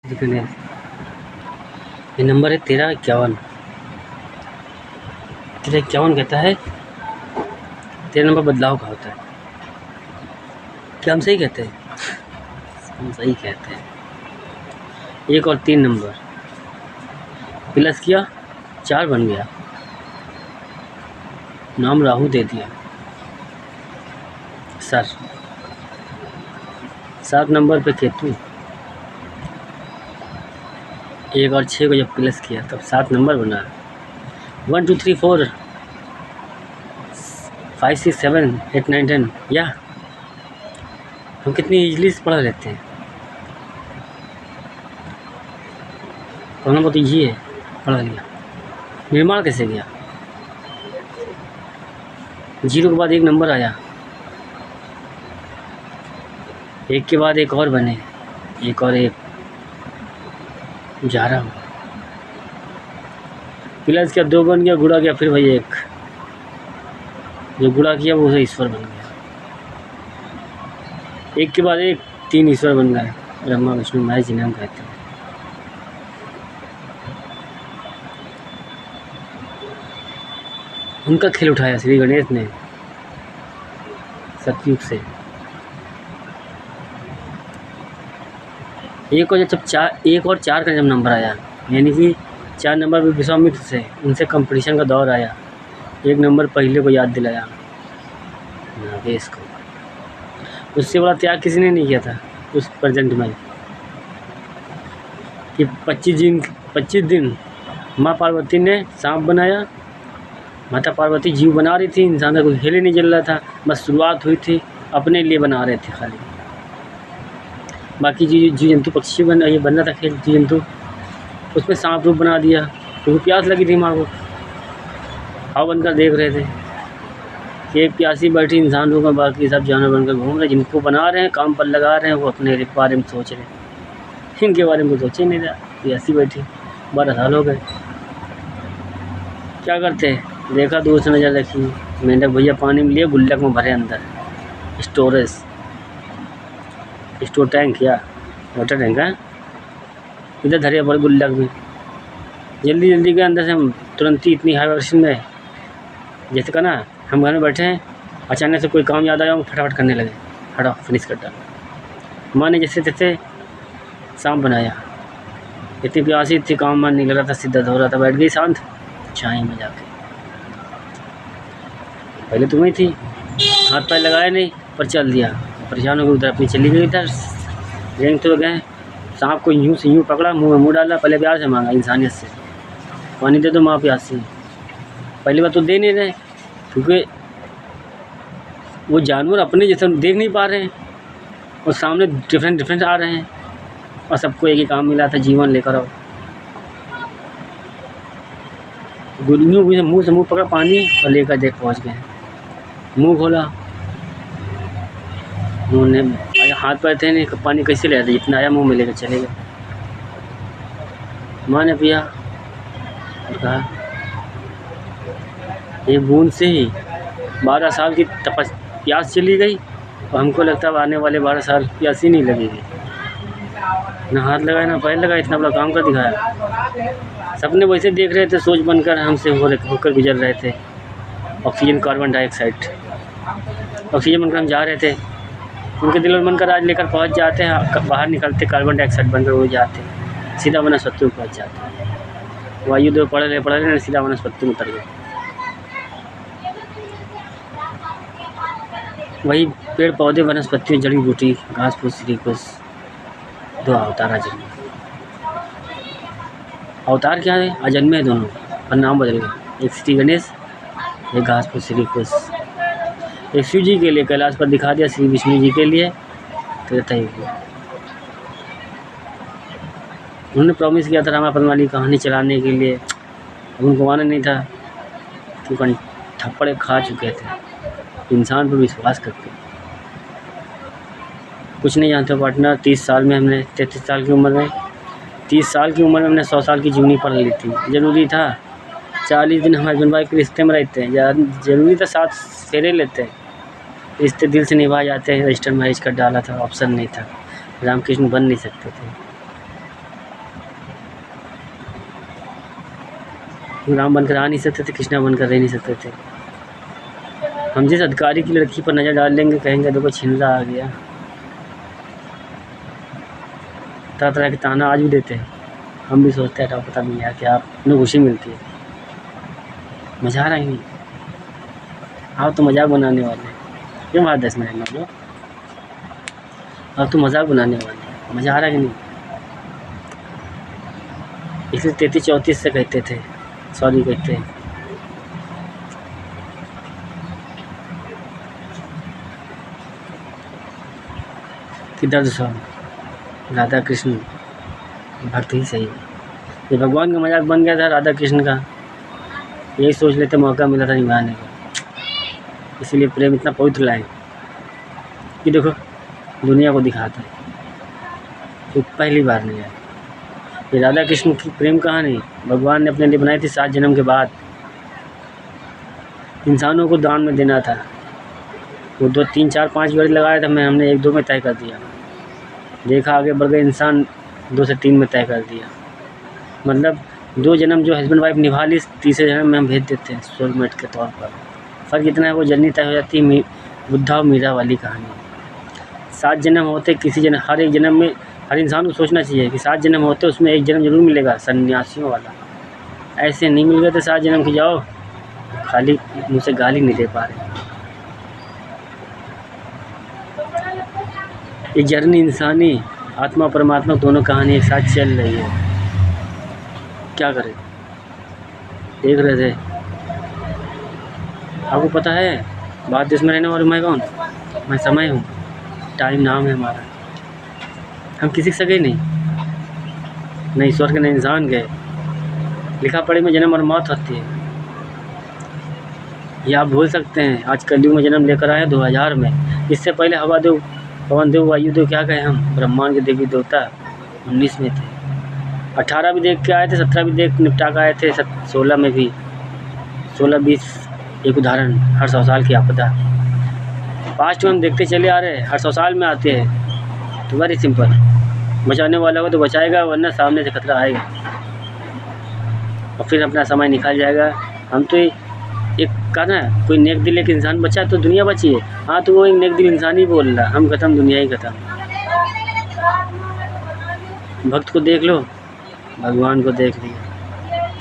ये नंबर है 1351। 1351 कहता है 13 नंबर बदलाव का होता है। क्या हम सही कहते हैं? हम सही कहते हैं। 1 और 3 नंबर प्लस किया 4 बन गया, नाम राहु दे दिया। सर 7 नंबर पे केतु, 1 और 6 को जब प्लस किया तब 7 नंबर बना। 1 2 3 4 5 6 7 8 9 10। या हम कितनी इजली से पढ़ लेते हैं। पढ़ना बहुत ईजी है, पढ़ लिया। निर्माण कैसे गया? 0 के बाद 1 नंबर आया, 1 के बाद 1 और बने, 1 और 1 11 हुआ। प्लस क्या 2 बन गया, गुणा किया फिर वही 1, जो गुणा किया वो ईश्वर बन गया। 1 के बाद 1 3 ईश्वर बन गए, ब्रह्मा विष्णु महेश जिन्हें हम कहते हैं। उनका खेल उठाया श्री गणेश ने सतयुग से। 1 और 4 का जब नंबर आया, यानी कि 4 नंबर भी विश्वामित्र से उनसे कंपटीशन का दौर आया। 1 नंबर पहले को याद दिलाया, नागेश को। उससे बड़ा त्याग किसी ने नहीं किया था उस प्रेजेंट में कि 25 दिन माँ पार्वती ने सांप बनाया। माता पार्वती जीव बना रही थी, इंसान का कोई खेल ही नहीं चल रहा था, बस शुरुआत हुई थी, अपने लिए बना रहे थे खाली। बाकी जीव जंतु पक्षी ये बन रहा था खेल, जीव जंतु, उसमें सांप रूप बना दिया क्योंकि प्यास लगी थी माँ को। हाव बनकर देख रहे थे कि एक प्यासी बैठी इंसान लोग, बाकी सब जानवर बनकर घूम रहे। जिनको बना रहे हैं, काम पर लगा रहे हैं, वो अपने बारे में सोच रहे हैं, इनके बारे में सोचे नहीं रहा। प्यासी बैठी 12 साल हो गए, क्या करते हैं? देखा दूर से नज़र रखी, मेंढक भैया पानी में लिए, गुल्लक में भरे अंदर स्टोर टैंक या वाटर टैंक है, इधर धरे बड़े गुल्लक में। जल्दी के अंदर से हम तुरंत ही इतनी हाई वर्षन में, जैसे का ना हम घर में बैठे हैं, अचानक से कोई काम याद आया, फटाफट करने लगे, हटा फिनिश कर डाला। माँ ने जैसे तैसे सांप बनाया, इतनी प्यासी थी, काम मन नहीं लग रहा था, सीधा धो रहा था, बैठ गई शांत छाई में जाके। पहले तुम्हें थी, हाथ पैर लगाया नहीं, पर चल दिया, परेशान हो गई, उधर अपनी चली गई। इधर रेंग तो गए, सांप को यूँ से यूँ पकड़ा, मुँह में मुँह डाला, पहले प्यार से मांगा इंसानियत से, पानी दे दो माँ प्यासी। पहली बात तो दे नहीं रहे क्योंकि वो जानवर अपने जैसे देख नहीं पा रहे हैं और सामने डिफरेंट आ रहे हैं, और सबको एक ही काम मिला था, जीवन लेकर आओ। मुँह से मुँह पकड़ा पानी और लेकर देख पहुँच गए। मुँह खोला, मुँह ने हाथ पैर थे नहीं, पानी कैसे ले आते, जितना आया मुँह में लेकर चले गए। माँ ने पिया और कहा ये बूंद से ही 12 साल की प्यास चली गई, और हमको लगता है आने वाले 12 साल प्यास ही नहीं लगेगी। ना हाथ लगाया ना पैर लगाया, इतना बड़ा काम कर दिखाया। सपने वैसे देख रहे थे, सोच बनकर हमसे होकर गुजर रहे थे। ऑक्सीजन कार्बन डाइऑक्साइड, ऑक्सीजन बनकर हम जा रहे थे, उनके दिल में बनकर आज लेकर पहुंच जाते हैं, बाहर निकलते कार्बन डाइऑक्साइड बनकर हो जाते, सीधा वनस्पति में पहुँच जाते। वायु दो पढ़ रहे सीधा वनस्पति में उतर गए। वही पेड़ पौधे वनस्पति जड़ी बूटी घास फूस श्री कुछ 2 अवतार जन्मे। अवतार क्या है? अजन्मे दोनों, पर नाम बदल गए। एक श्री गणेश, एक घास फूस श्री कुछ। एक शिव जी के लिए कैलाश पर दिखा दिया, श्री विष्णु जी के लिए त्रेता युग में। उन्होंने प्रॉमिस किया था रामायण वाली कहानी चलाने के लिए, उनको माना नहीं था क्योंकि थप्पड़ खा चुके थे, इंसान पर विश्वास करके। कुछ नहीं जानते पार्टनर। 30 साल में हमने 33 साल की उम्र में 30 साल की उम्र में हमने 100 साल की जीवनी पढ़ ली थी। ज़रूरी था 40 दिन हम हस्बैंड वाइफ के रिश्ते में रहते हैं, ज़रूरी था 7 फेरे लेते हैं, रिश्ते दिल से निभा जाते हैं। रजिस्टर मैरिज कर डाला था, ऑप्शन नहीं था, रामकृष्ण बन नहीं सकते थे। राम बनकर आ नहीं सकते थे, कृष्णा बनकर रह नहीं सकते थे। हम जिस अधिकारी की लड़की पर नज़र डाल लेंगे, कहेंगे देखो छिंदरा आ गया। तरह तरह के ताना आज भी देते हैं, हम भी सोचते हैं पता नहीं यार क्या उन्हें खुशी मिलती है। मज़ा आ रहा है नहीं? आप तो मजाक बनाने वाले हैं, क्यों बात 10 मिनट में लो? आप तो मजाक बनाने वाले हैं, मज़ा आ रहा है कि नहीं? इसलिए 33-34 से कहते थे, सॉरी कहते हैं। कि दर्द सॉन्ग राधा कृष्ण भक्त ही सही। ये भगवान का मजाक बन गया था राधा कृष्ण का, यही सोच लेते मौका मिला था निभाने का। इसीलिए प्रेम इतना पवित्र लाए कि देखो दुनिया को दिखाता है, तो पहली बार नहीं आया। ये राधा कृष्ण की प्रेम कहानी भगवान ने अपने लिए बनाई थी 7 जन्म के बाद। इंसानों को दान में देना था, वो 2, 3, 4, 5 वर्ड लगाया था, हमने 1-2 में तय कर दिया। देखा आगे बढ़ गए इंसान, 2 से 3 में तय कर दिया। मतलब 2 जन्म जो हस्बैंड वाइफ निभा ली, तीसरे जन्म में हम भेज देते हैं सोलमेट के तौर पर। फ़र्क इतना है वो जर्नी तय हो जाती है। बुद्धा और मीरा वाली कहानी। 7 जन्म होते, किसी जन्म, हर एक जन्म में हर इंसान को सोचना चाहिए कि 7 जन्म होते, उसमें एक जन्म जरूर मिलेगा सन्यासियों वाला। ऐसे नहीं मिल गए तो 7 जन्म की जाओ, खाली मुँह से गाली नहीं दे पा रहे। ये जर्नी इंसानी आत्मा परमात्मा दोनों कहानी एक साथ चल रही है। क्या करें, देख रहे थे। आपको पता है भारत देश में रहने वाले मैं कौन? मैं समय हूँ, टाइम नाम है हमारा। हम किसी से सगे नहीं, न ईश्वर के न इंसान के। लिखा पढ़े में जन्म और मौत होती है, ये आप भूल सकते हैं। आज कलयुग में जन्म लेकर आए 2000 में। इससे पहले हवा देव, पवन देव, वायु देव, क्या कहें हम, ब्रह्मांड के देवी देवता 19 में थे। 18 भी देख के आए थे, 17 भी देख निपटा के आए थे, 16 में भी। 16-20 एक उदाहरण, हर 100 साल की आपदा। पास्ट में हम देखते चले आ रहे हैं, हर 100 साल में आते हैं। तो वेरी सिंपल, बचाने वाला हो तो बचाएगा, वरना सामने से खतरा आएगा और फिर अपना समय निकाल जाएगा। हम तो एक कहा ना, कोई नेक दिल एक इंसान बचा तो दुनिया बची है। हाँ, तो वो एक नेक दिल इंसान ही बोल रहा, हम खत्म, दुनिया ही खत्म। भक्त को देख लो, भगवान को देख लिया।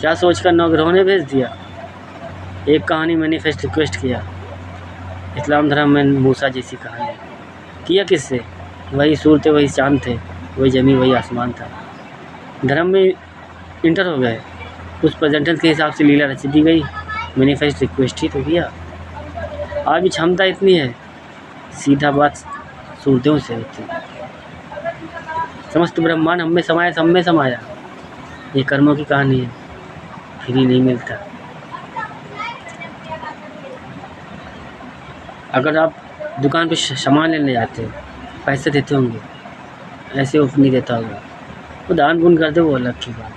क्या सोचकर नौग्रहों ने भेज दिया। एक कहानी मैनिफेस्ट रिक्वेस्ट किया, इस्लाम धर्म में मूसा जैसी कहानी किया। किससे? वही सूर थे, वही चाँद थे, वही ज़मीन, वही आसमान था। धर्म में इंटर हो गए, उस प्रेजेंटेंस के हिसाब से लीला रच दी गई। मैनिफेस्ट रिक्वेस्ट ही तो किया। आज भी क्षमता इतनी है, सीधा बात सूरतों से होती है। समस्त ब्रह्मांड हम में समाया, सब में समाया। ये कर्मों की कहानी है, फ्री नहीं मिलता। अगर आप दुकान पे सामान लेने जाते हो, पैसे देते होंगे, ऐसे ऑफ नहीं देता होगा, वो दान पुण्य करते, वो अलग की बात।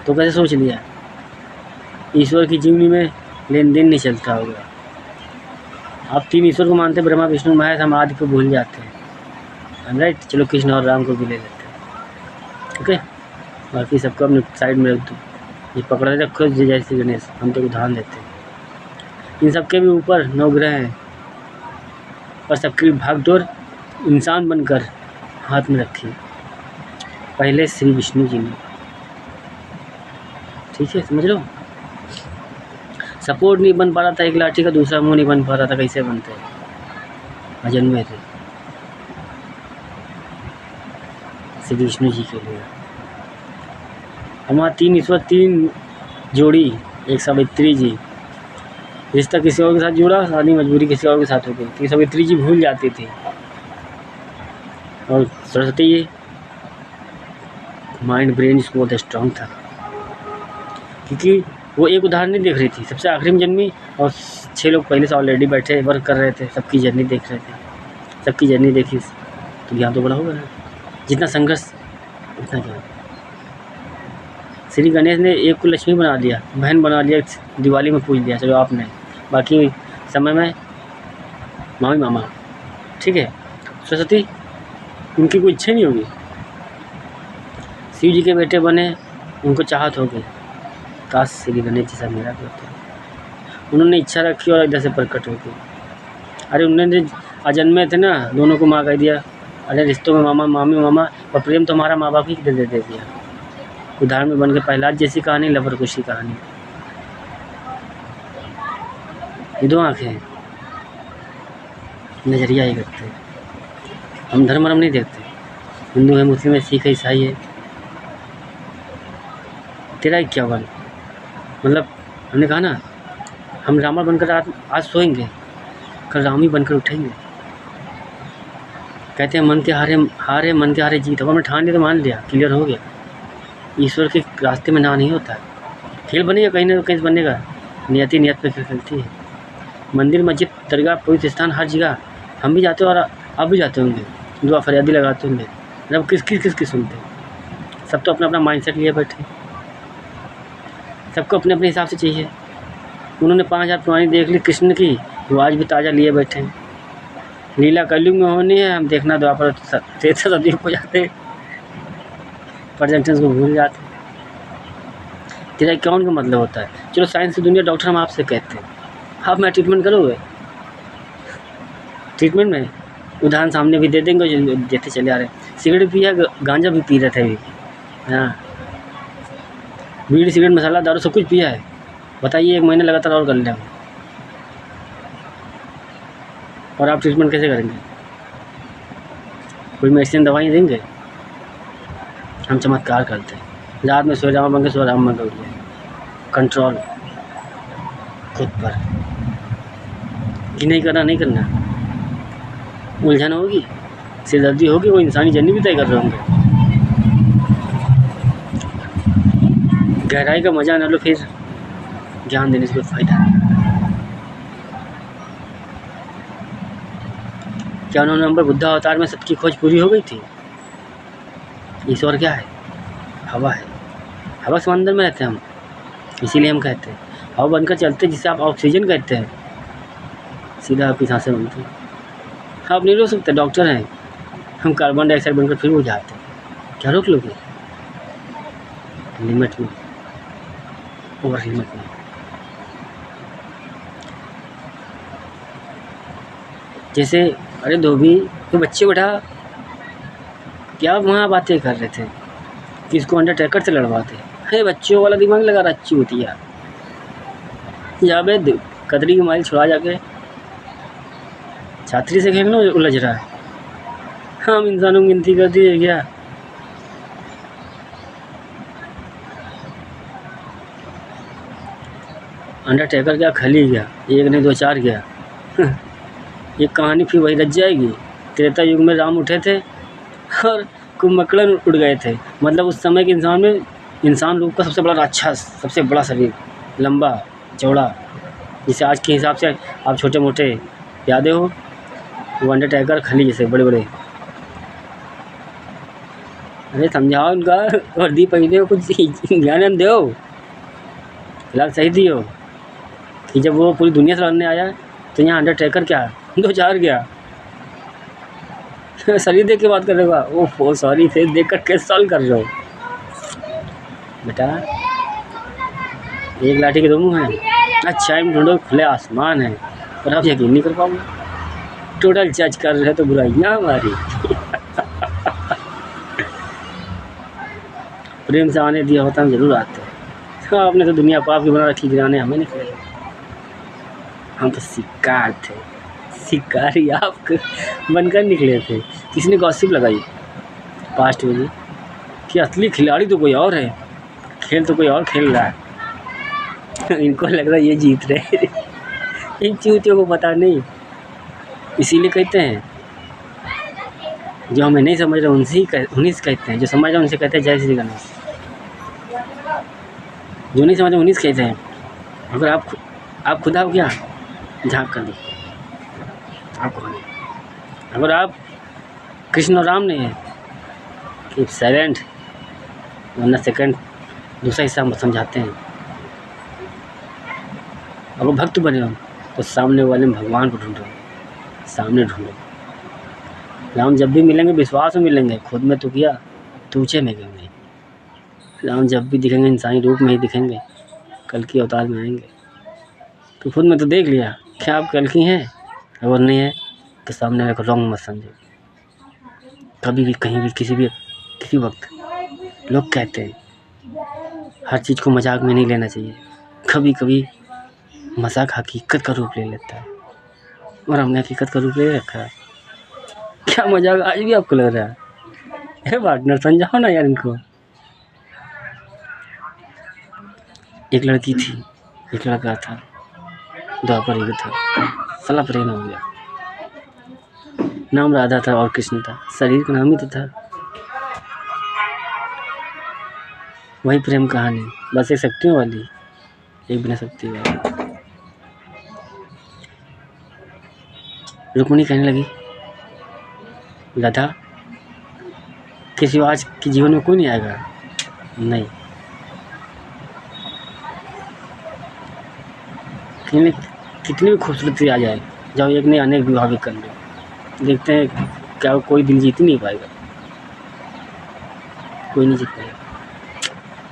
तो कैसे सोच लिया? ईश्वर की जीवनी में लेन देन नहीं चलता होगा। आप 3 ईश्वर को मानते, ब्रह्मा विष्णु महेश, हम आदि को भूल जाते हैं। राइट, चलो कृष्ण और राम को भी ले लेते हैं। ओके, बाकी सबको अपने साइड में रख दो। ये पकड़े रखो जैसे गणेश, हम तो उदाहरण देते हैं। इन सबके भी ऊपर 9 ग्रह हैं और सबकी भागदौड़ इंसान बनकर हाथ में रखी पहले श्री विष्णु जी ने। ठीक है, समझ लो। सपोर्ट नहीं बन पा रहा था, एक लाठी का दूसरा मुंह नहीं बन पा रहा था, कैसे बनते हैं? भजन में थे श्री विष्णु जी के लिए। हमारा 3 ईश्वर, 3 जोड़ी, एक सावित्री जी। रिश्ता किसी और के साथ जुड़ा, शादी मजबूरी किसी और के साथ हो गई, क्योंकि सावित्री जी भूल जाती थी। और सरस्वती जी माइंड ब्रेन इसको बहुत स्ट्रॉन्ग था, क्योंकि वो एक उदाहरण नहीं देख रही थी, सबसे आखिरी में जन्मी और 6 लोग पहले से ऑलरेडी बैठे वर्क कर रहे थे, सबकी जर्नी देख रहे थे। सबकी जर्नी देखी तो ज्ञान तो बड़ा होगा ना। जितना संघर्ष उतना ज्ञान। श्री गणेश ने एक को लक्ष्मी बना दिया, बहन बना लिया, दिवाली में पूज लिया, चलो आपने, बाकी समय में मामी मामा। ठीक है, सरस्वती उनकी कोई इच्छा नहीं होगी, शिव जी के बेटे बने, उनको चाहत होगी, काश श्री गणेश जैसा मेरा भी होता। उन्होंने इच्छा रखी और इधर से प्रकट हो गई। अरे उन्होंने अजन्मे थे ना, दोनों को माँ कह दिया। अरे रिश्तों में मामा मामी मामा, और प्रेम तो हमारा माँ बाप ही दे दिया। उदाहरण में बन के प्रहलाद जैसी कहानी, लवकुश की कहानी। ये दो आँखें हैं, नज़रिया ही करते हैं। हम धर्म नहीं देखते, हिंदू है, मुस्लिम है, सिख है, ईसाई है, तेरा क्या बन। मतलब हमने कहा ना, हम रावण बनकर आज सोएंगे, कल राम ही बनकर उठेंगे। कहते हैं मन के हारे मन के हारे जीत। अब हमने ठान लिया तो मान लिया, क्लियर हो गया। ईश्वर के रास्ते में ना नहीं होता है, खेल बनेगा कहीं ना कहीं बनेगा। नियति नियत पे खेल खेलती है। मंदिर मस्जिद दरगाह पवित्र स्थान हर जगह हम भी जाते हैं, और आप भी जाते होंगे, दुआ फरियादी लगाते होंगे। जब किस सुनते हैं। सब तो अपना अपना माइंडसेट लिए बैठे, सबको अपने अपने हिसाब से चाहिए। उन्होंने 5000 पुरानी देख ली कृष्ण की, वो आज भी ताज़ा लिए बैठे हैं। लीला कलयुग में होनी है, हम देखना द्वापर त्रेता सतयुग हो जाते, प्रेजेंटेंस को भूल जाते। तेरा कौन का मतलब होता है। चलो साइंस की दुनिया, डॉक्टर हम आपसे कहते हैं, आप मैं ट्रीटमेंट करोगे। ट्रीटमेंट में उदाहरण सामने भी दे देंगे, जो देते चले आ रहे हैं। सिगरेट पिया, गांजा भी पी रहे थे अभी, हाँ, बीड़ी सिगरेट मसाला दारू सब कुछ पिया है। बताइए 1 महीने लगातार और कर लें, और आप ट्रीटमेंट कैसे करेंगे। कोई मेडिसिन दवाई देंगे। हम चमत्कार करते हैं, रात में सो राम बन के सो राम बन के कंट्रोल खुद पर कि नहीं करना। उलझन होगी, सिरदर्दी होगी, वो इंसानी जर्नी भी तय कर रहे होंगे। गहराई का मजा न लो, फिर ज्ञान देने से कोई फायदा नहीं। क्या 9 नवंबर बुद्धा अवतार में सबकी खोज पूरी हो गई थी। ईश्वर क्या है, हवा है। हवा समंदर में रहते हैं हम, इसीलिए हम कहते हैं हवा बनकर चलते, जिसे आप ऑक्सीजन कहते हैं। सीधा आपकी सांसें बनती हैं। आप नहीं रोक सकते, डॉक्टर हैं हम। कार्बन डाइऑक्साइड बनकर फिर वो जाते हैं, क्या रोक लोगे। लिमिट में, ओवर लिमिट में। जैसे अरे धोबी तो बच्चे बैठा, क्या वहाँ बातें कर रहे थे, किसको अंडरटेकर से लड़वाते। अरे बच्चों वाला दिमाग लगा रहा, अच्छी होती है जाबे कदरी की माइल छुड़ा जाके छात्री से खेलना उलझ रहा है। हम इंसानों की गिनती कर दी है क्या। अंडरटेकर क्या खली गया, 1 नहीं 2 4 गया। ये कहानी फिर वही रच जाएगी। त्रेता युग में राम उठे थे और कुंभकर्ण उड़ गए थे। मतलब उस समय के इंसान में, इंसान रूप का सबसे बड़ा राक्षस, सबसे बड़ा शरीर, लंबा चौड़ा, जिसे आज के हिसाब से आप छोटे मोटे यादें हो, वो अंडरटेकर खली जैसे बड़े बड़े। अरे समझाओ उनका, वर्दी पहने कुछ ज्ञान दो। फिलहाल सही दियो कि जब वो पूरी दुनिया से लड़ने आया तो यहाँ अंडरटेकर क्या 2 4 गया। शरीर देख के बात करेगा, ओह सॉरी, फेस देख कर कैसे सॉल्व कर रहे हो बेटा। एक लाठी के 2 मुँह हैं। अच्छा हम ढूंढो, खुले आसमान है, पर आप यकीन नहीं कर पाओगे। टोटल जज कर रहे तो बुराइयाँ हमारी। प्रेम से आने दिया होता हम जरूर आते। हाँ, आपने तो दुनिया पाप की बना रखी, गिराने हमें नहीं। हम तो शिकार थे, शिकारी आप बनकर निकले थे। किसी ने गॉसिप लगाई पास्ट में जी कि असली खिलाड़ी तो कोई और है, खेल तो कोई और खेल रहा है। इनको लग रहा है ये जीत रहे। इन चूतियों को पता नहीं। इसीलिए कहते हैं जो हमें नहीं समझ रहे उन्हीं से कहते हैं, जो समझ रहे उनसे कहते हैं जय श्री गणेश। जो नहीं समझ रहे उन्हीं से कहते हैं। अगर आप खुदा हो क्या, झाँक कर दी आपको नहीं। अगर आप कृष्ण और राम नहीं है कि साइलेंट, वरना सेकंड दूसरा हिस्सा हम समझाते हैं। अगर भक्त बने हो तो सामने वाले भगवान को ढूंढो, सामने ढूंढो। राम जब भी मिलेंगे विश्वास में मिलेंगे, खुद में तो किया, तुझे में क्यों नहीं। राम जब भी दिखेंगे इंसानी रूप में ही दिखेंगे, कल की अवतार में आएंगे। तो खुद में तो देख लिया, क्या आप कल की हैं? अगर नहीं है तो सामने वाले को रॉन्ग मत समझो। कभी भी कहीं भी किसी वक्त लोग कहते हैं हर चीज़ को मजाक में नहीं लेना चाहिए। कभी कभी मजाक हकीकत का रूप ले लेता है, और हमने हकीकत का रूप ले रखा है। क्या मजाक आज भी आपको लग रहा है? पार्टनर समझाओ ना यार इनको। एक लड़की थी, एक लड़का था, द्वापर युग था, साला प्रेम हो गया। नाम राधा था और कृष्ण था, शरीर का नाम ही तो था। वही प्रेम कहानी, बस एक शक्तियों वाली, एक बिना शक्ति वाली। रुक्मिणी कहने लगी, राधा किसी आज के जीवन में कोई नहीं आएगा। नहीं, कितनी भी खूबसूरती आ जाए, जाओ एक नहीं अनेक विवाह भी कर लो, देखते हैं क्या कोई दिल जीत नहीं पाएगा, कोई नहीं जीत पाएगा।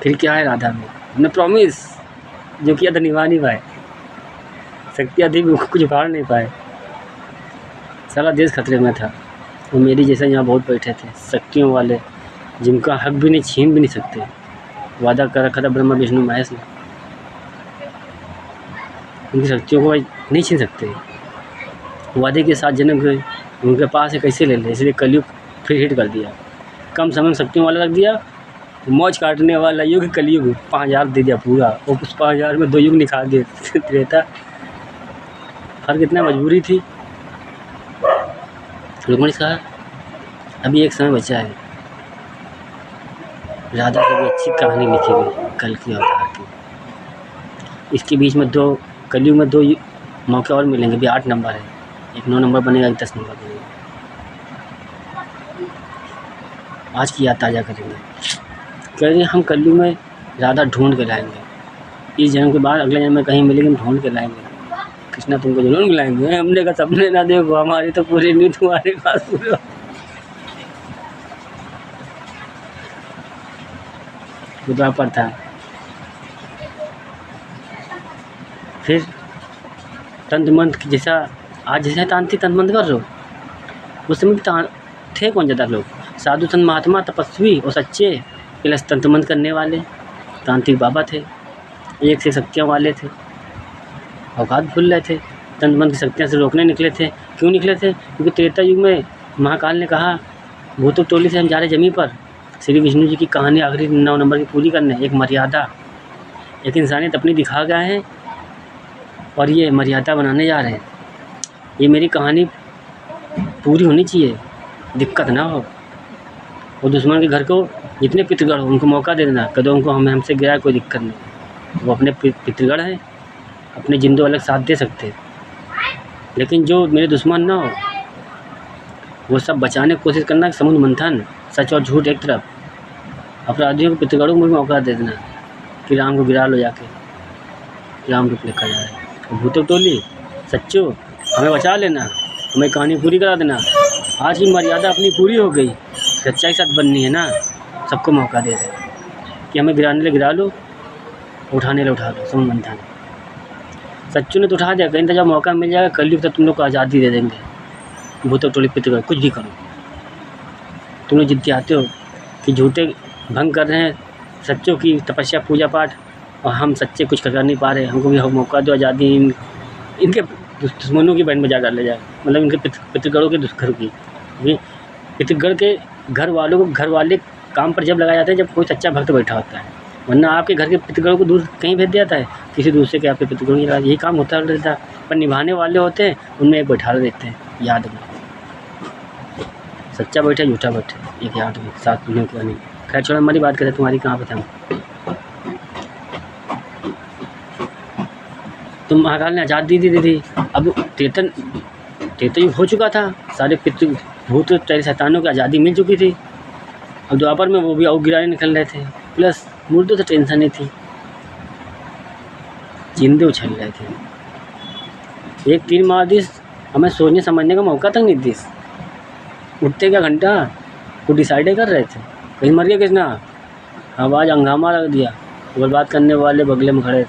फिर क्या है राधा में, हमने प्रॉमिस जो किया था निभा नहीं पाए, शक्ति अधिक कुछ उखाड़ नहीं पाए। सारा देश खतरे में था, और मेरी जैसे यहाँ बहुत बैठे थे शक्तियों वाले, जिनका हक भी नहीं छीन भी नहीं सकते। वादा कर रखा था ब्रह्मा विष्णु महेश ने, उनकी शक्तियों को नहीं छीन सकते। वादे के साथ जन्म गए, उनके पास है कैसे ले ले, इसलिए कलयुग फिर हिट कर दिया। कम समय में शक्तियों वाला रख दिया, मौज काटने वाला युग कलयुग 5000 दे दिया पूरा, और उस 5000 में 2 युग निकाल दिए त्रेता। फर्क इतना मजबूरी थी। रुक्मिणी कहा अभी एक समय बचा है, राधा की भी अच्छी कहानी लिखी गई कल की अवतार की। इसके बीच में 2 कलयुग में 2 मौके और मिलेंगे। भी 8 नंबर है, एक 9 नंबर बनेगा, एक 10 नंबर बनेगा। आज की याद ताज़ा करेंगे। कह रहे हम कलयुग में राधा ढूंढ के लाएंगे, इस जन्म के बाद अगले जन्म में कहीं मिलेंगे, हम ढूंढ के लाएंगे। कृष्णा तुमको जरूर मिलाएंगे, हमने कहा सपने ना देखो, हमारी तो पूरी नहीं, तुम्हारे पास पूरा। बुधवार पर था। फिर तंत्र मंत्र जैसा आज जैसे तांत्रिक तंत्र मंत्र कर रहे हो, उस समय भी थे कौन ज़्यादा लोग, साधु संत महात्मा तपस्वी और सच्चे, प्लस तंत्र मंत्र करने वाले तांत्रिक बाबा थे, एक से शक्तियाँ वाले थे, औकात भूल रहे थे, तंत्र मंत्र की शक्तियाँ से रोकने निकले थे। क्यों निकले थे? क्योंकि त्रेता युग में महाकाल ने कहा भूतों टोली से हम जा रहे जमीन पर श्री विष्णु जी की कहानी आखिरी 9 नंबर की पूरी करने, एक मर्यादा, एक इंसानियत अपनी दिखा गए हैं और ये मर्यादा बनाने जा रहे हैं। ये मेरी कहानी पूरी होनी चाहिए, दिक्कत ना हो। और दुश्मन के घर को जितने पितृगढ़ हो उनको मौका दे देना, कदम को हमें हमसे गिरा कोई दिक्कत नहीं। वो अपने पितृगढ़ हैं, अपने जिंदो अलग साथ दे सकते, लेकिन जो मेरे दुश्मन ना हो वो सब बचाने की कोशिश करना। समुद्र मंथन, सच और झूठ एक तरफ, अपराधियों को पितृगढ़ों को भी मौका दे देना कि राम को गिरा लो, जाके राम रूप लिखा जाए। भूतों टोली सच्चो हमें बचा लेना, हमें कहानी पूरी करा देना। आज की मर्यादा अपनी पूरी हो गई, सच्चाई के साथ बननी है ना, सबको मौका दे दे कि हमें गिराने ले गिरा लो, उठाने ले उठा लो। समुद्र मंथन सच्चू ने तो उठा दिया, कहीं तो जब मौका मिल जाएगा कलयुग तक तुम लोग को आज़ादी दे देंगे। भूतों टोली पितृगढ़ कुछ भी करो, तुम लोग जिद्दी आते हो कि झूठे भंग कर रहे हैं सच्चों की तपस्या पूजा पाठ, और हम सच्चे कुछ कर नहीं पा रहे, हमको भी मौका दो आज़ादी। इनके दुश्मनों की बैंड बजा डाले जाए, मतलब इनके पितृगढ़ों के दुष्कर की। पितृगढ़ के घर वालों को घर वाले काम पर जब लगाया जाता है जब कोई सच्चा भक्त बैठा होता है, वरना आपके घर के पितृगढ़ों को दूर कहीं भेज दिया जाता है, किसी दूसरे के आपके पितृगढ़ों की यही काम होता रहता है। पर निभाने वाले होते हैं उनमें एक बैठा देते हैं याद में, सच्चा बैठे झूठा बैठे एक याद में, साथ में को नहीं। खैर छोड़ा, हमारी बात करें, तुम्हारी कहाँ पर था। तुम महाकाल ने आज़ादी दी थी, अब त्रेता युग हो चुका था, सारे पितृ भूत तेरे शैतानों की आज़ादी मिल चुकी थी। अब द्वापर में वो भी और गिराने निकल रहे थे, प्लस मुर्दों से टेंशन नहीं थी, जिंदे उछल रहे थे। एक 3 मार दिस, हमें सोचने समझने का मौका तक नहीं दिस। उठते क्या घंटा वो डिसाइड कर रहे थे, कहीं मर गया किसना, आवाज़ हंगामा रख दिया, और बात करने वाले बगले में खड़े